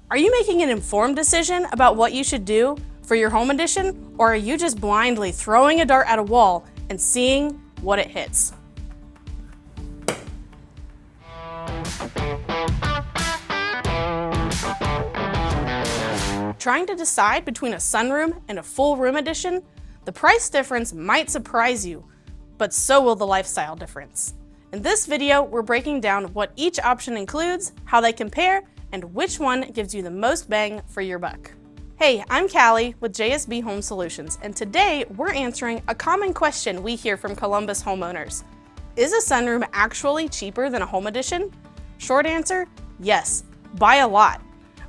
Are you making an informed decision about what you should do for your home addition, or are you just blindly throwing a dart at a wall and seeing what it hits? Trying to decide between a sunroom and a full room addition? The price difference might surprise you, but so will the lifestyle difference. In this video, we're breaking down what each option includes, how they compare, and which one gives you the most bang for your buck. Hey, I'm Callie with JSB Home Solutions, and today we're answering a common question we hear from Columbus homeowners. Is a sunroom actually cheaper than a home addition? Short answer, yes, by a lot.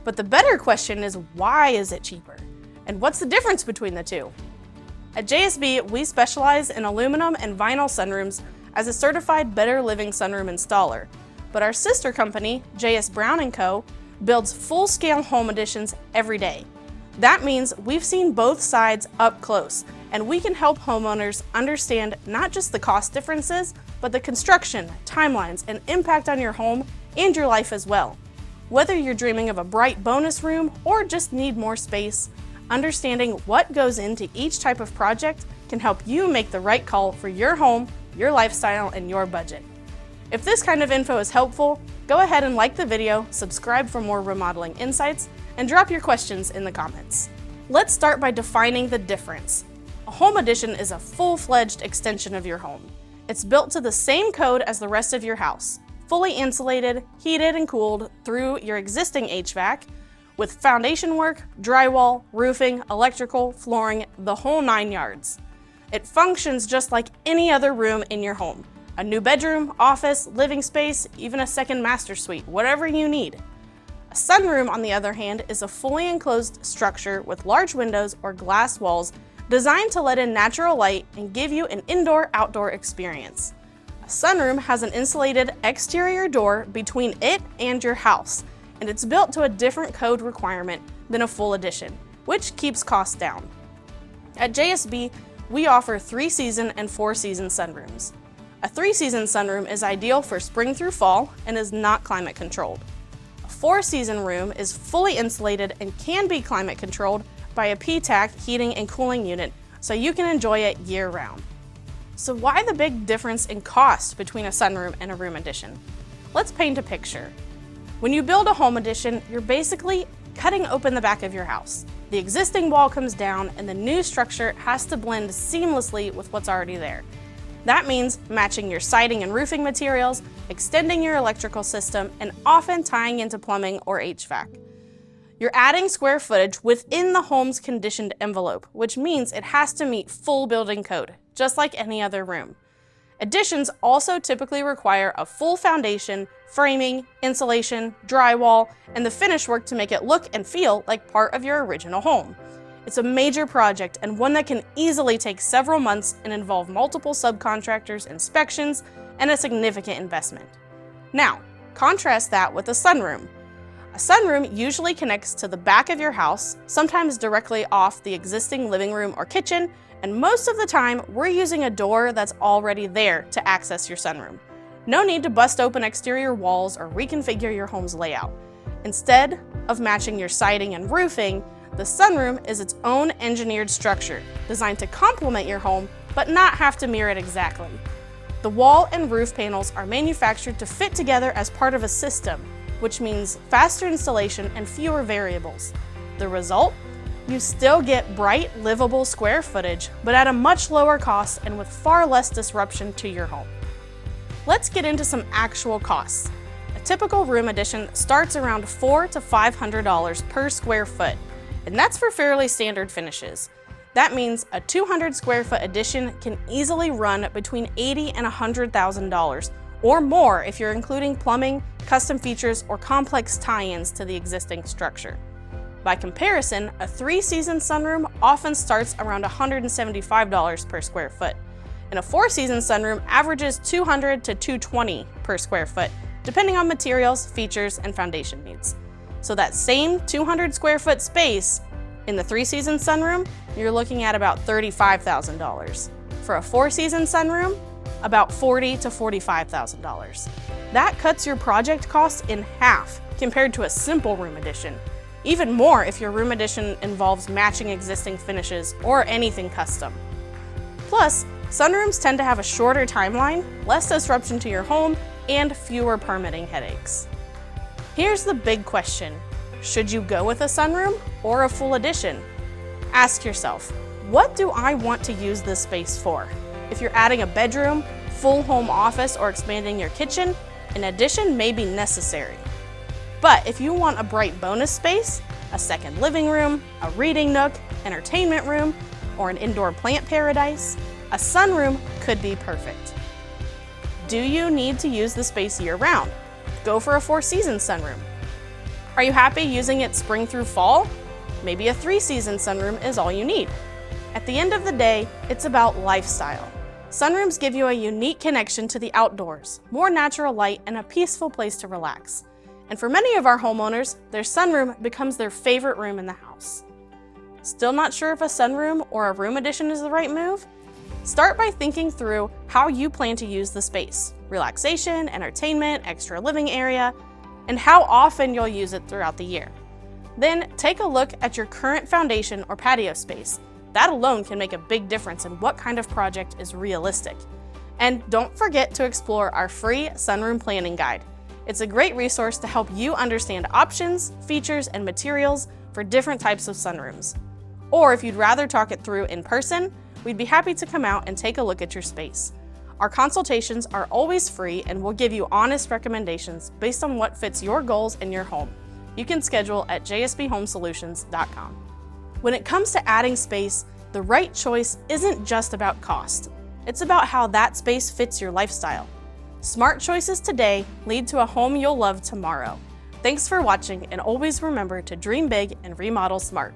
But the better question is, why is it cheaper? And what's the difference between the two? At JSB, we specialize in aluminum and vinyl sunrooms as a certified Better Living sunroom installer. But our sister company, JS Brown & Co., builds full-scale home additions every day. That means we've seen both sides up close, and we can help homeowners understand not just the cost differences, but the construction, timelines, and impact on your home and your life as well. Whether you're dreaming of a bright bonus room or just need more space, understanding what goes into each type of project can help you make the right call for your home, your lifestyle, and your budget. If this kind of info is helpful, go ahead and like the video, subscribe for more remodeling insights, and drop your questions in the comments. Let's start by defining the difference. A home addition is a full-fledged extension of your home. It's built to the same code as the rest of your house, fully insulated, heated and cooled through your existing HVAC, with foundation work, drywall, roofing, electrical, flooring, the whole 9 yards. It functions just like any other room in your home. A new bedroom, office, living space, even a second master suite, whatever you need. A sunroom, on the other hand, is a fully enclosed structure with large windows or glass walls designed to let in natural light and give you an indoor-outdoor experience. A sunroom has an insulated exterior door between it and your house, and it's built to a different code requirement than a full addition, which keeps costs down. At JSB, we offer 3-season and 4-season sunrooms. A 3-season sunroom is ideal for spring through fall and is not climate controlled. A 4-season room is fully insulated and can be climate controlled by a PTAC heating and cooling unit, so you can enjoy it year-round. So why the big difference in cost between a sunroom and a room addition? Let's paint a picture. When you build a home addition, you're basically cutting open the back of your house. The existing wall comes down and the new structure has to blend seamlessly with what's already there. That means matching your siding and roofing materials, extending your electrical system, and often tying into plumbing or HVAC. You're adding square footage within the home's conditioned envelope, which means it has to meet full building code, just like any other room. Additions also typically require a full foundation, framing, insulation, drywall, and the finish work to make it look and feel like part of your original home. It's a major project and one that can easily take several months and involve multiple subcontractors, inspections, and a significant investment. Now, contrast that with a sunroom. A sunroom usually connects to the back of your house, sometimes directly off the existing living room or kitchen, and most of the time, we're using a door that's already there to access your sunroom. No need to bust open exterior walls or reconfigure your home's layout. Instead of matching your siding and roofing, the sunroom is its own engineered structure, designed to complement your home, but not have to mirror it exactly. The wall and roof panels are manufactured to fit together as part of a system, which means faster installation and fewer variables. The result? You still get bright, livable square footage, but at a much lower cost and with far less disruption to your home. Let's get into some actual costs. A typical room addition starts around $400 to $500 per square foot, and that's for fairly standard finishes. That means a 200 square foot addition can easily run between $80,000 and $100,000, or more if you're including plumbing, custom features, or complex tie-ins to the existing structure. By comparison, a 3-season sunroom often starts around $175 per square foot, and a 4-season sunroom averages $200 to $220 per square foot, depending on materials, features, and foundation needs. So that same 200 square foot space in the 3-season sunroom, you're looking at about $35,000. For a 4-season sunroom, about $40,000 to $45,000. That cuts your project costs in half compared to a simple room addition. Even more if your room addition involves matching existing finishes or anything custom. Plus, sunrooms tend to have a shorter timeline, less disruption to your home, and fewer permitting headaches. Here's the big question: should you go with a sunroom or a full addition? Ask yourself, what do I want to use this space for? If you're adding a bedroom, full home office, or expanding your kitchen, an addition may be necessary. But if you want a bright bonus space, a second living room, a reading nook, entertainment room, or an indoor plant paradise, a sunroom could be perfect. Do you need to use the space year-round? Go for a 4-season sunroom. Are you happy using it spring through fall? Maybe a 3-season sunroom is all you need. At the end of the day, it's about lifestyle. Sunrooms give you a unique connection to the outdoors, more natural light, and a peaceful place to relax. And for many of our homeowners, their sunroom becomes their favorite room in the house. Still not sure if a sunroom or a room addition is the right move? Start by thinking through how you plan to use the space: relaxation, entertainment, extra living area, and how often you'll use it throughout the year. Then take a look at your current foundation or patio space. That alone can make a big difference in what kind of project is realistic. And don't forget to explore our free sunroom planning guide. It's a great resource to help you understand options, features, and materials for different types of sunrooms. Or if you'd rather talk it through in person, we'd be happy to come out and take a look at your space. Our consultations are always free and will give you honest recommendations based on what fits your goals and your home. You can schedule at jsbhomesolutions.com. When it comes to adding space, the right choice isn't just about cost. It's about how that space fits your lifestyle. Smart choices today lead to a home you'll love tomorrow. Thanks for watching, and always remember to dream big and remodel smart.